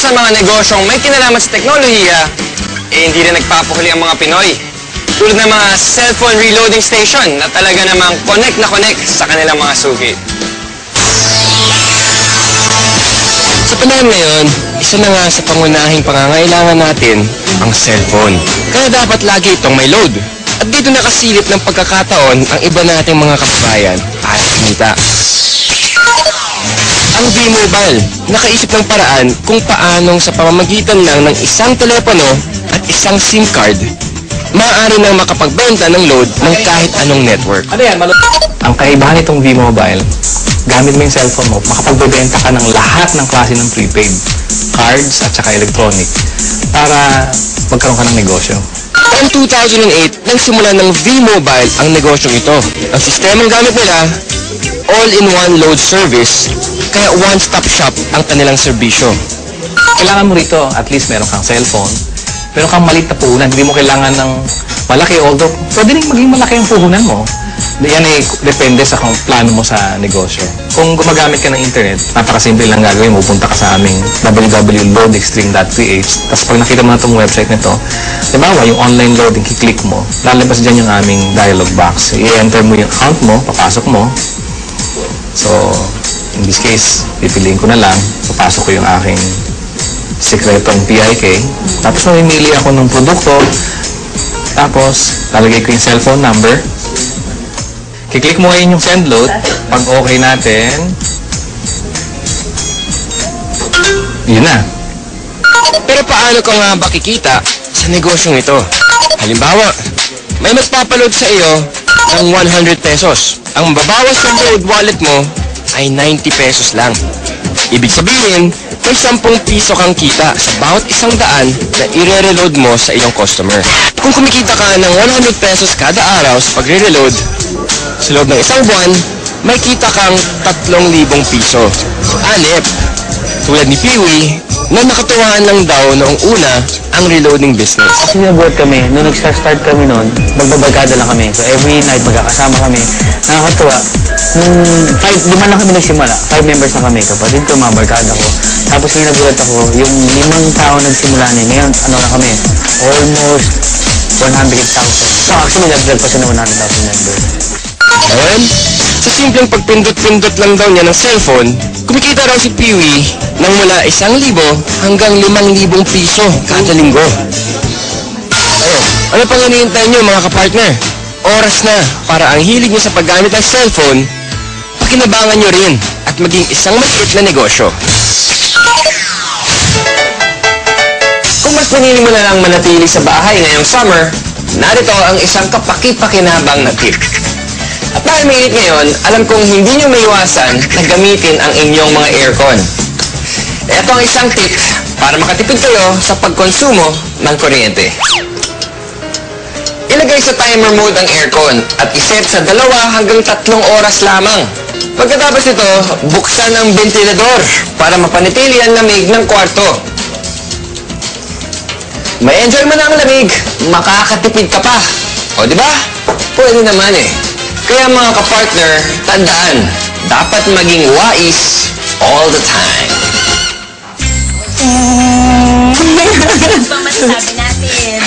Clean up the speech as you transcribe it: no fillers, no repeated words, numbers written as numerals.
sa mga negosyong may kinalaman sa teknolohiya, hindi rin nagpapahuli ang mga Pinoy. Tulad ng mga cellphone reloading station na talaga namang connect na connect sa kanilang mga suki. Sa panahon ngayon, isa na nga sa pangunahing pangangailangan natin ang cellphone. Kaya dapat lagi itong may load. At dito nakasilip ng pagkakataon ang iba nating mga kababayan para kumita. Ang V-Mobile, nakaisip ng paraan kung paanong sa pamamagitan lang ng isang telepono at isang SIM card, maaari nang makapagbenta ng load ng kahit anong network. Ano yan? Ang kaibahan nitong V-Mobile, gamit mo yung cellphone mo, makapagbebenta ka ng lahat ng klase ng prepaid, cards at saka electronic, para magkaroon ka ng negosyo. Taong 2008, nagsimula ng V-Mobile ang negosyong ito. Ang sistemang gamit nila, all-in-one load service, kaya one-stop shop ang kanilang serbisyo. Kailangan mo rito, at least meron kang cellphone, meron kang maliit na puhunan, hindi mo kailangan ng malaki, although pwede rin maging malaki ang puhunan mo. Yan ay depende sa kung plano mo sa negosyo. Kung gumagamit ka ng internet, napakasimple lang gagawin mo. Punta ka sa aming www.loadextreme.ph. Tapos pag nakita mo na itong website nito, diba, yung online loading, kiklik mo, lalabas dyan yung aming dialog box. I-enter mo yung account mo, papasok mo. So, in this case, pipiliin ko na lang, papasok ko yung aking sekretong PIK. Tapos mamimili ako ng produkto. Tapos, lalagay ko yung cellphone number. Kiklik mo ngayon yung send load. Pag okay natin, yun na. Pero paano ka nga ba kikita sa negosyong ito? Halimbawa, may magpapaload sa iyo ng 100 pesos. Ang mababawas sa load wallet mo ay 90 pesos lang. Ibig sabihin, may 10 piso kang kita sa bawat 100 na i-reload mo sa iyong customer. Kung kumikita ka ng 100 pesos kada araw sa pagre-reload, sa loob ng isang buwan, may kita kang 3,000 piso. Anip, tulad ni Peewee, na nakatuwaan lang daw noong una ang reloading business. Kasi nabuhat kami, nung nag-start kami noon, magbabarkada lang kami. So every night magkakasama kami. Nakakatuwa. Nung 5 lang kami nagsimula, 5 members na kami. Kapatid ko, mga barkada ko. Tapos yung nagulat ako, yung 5 tao nagsimula niya. Ngayon, ano na kami? Almost 100,000. So actually, nag-vlog pa siya ng 100,000 members. Ngayon, sa simpleng pagpindot-pindot lang daw niya ng cellphone, kumikita raw si Peewee ng mula 1,000 hanggang 5,000 piso kada linggo. Ano pang hinihintay niyo mga kapartner? Oras na para ang hilig niyo sa paggamit ng cellphone, pakinabangan niyo rin at maging isang maliit na negosyo. Kung mas pinili mo na lang manatili sa bahay ngayong summer, narito ang isang kapaki-pakinabang na tip. At dahil mainit ngayon, alam kong hindi nyo maiwasan na gamitin ang inyong mga aircon. Ito ang isang tip para makatipid kayo sa pagkonsumo ng kuryente. Ilagay sa timer mode ang aircon at iset sa 2 hanggang 3 oras lamang. Pagkatapos nito, buksan ang ventilador para mapanatili ang lamig ng kwarto. May enjoy mo na ang lamig, makakatipid ka pa. O diba? Pwede naman eh. Kaya mga kapartner, tandaan, dapat maging wais all the time. Ano ba masasabi natin?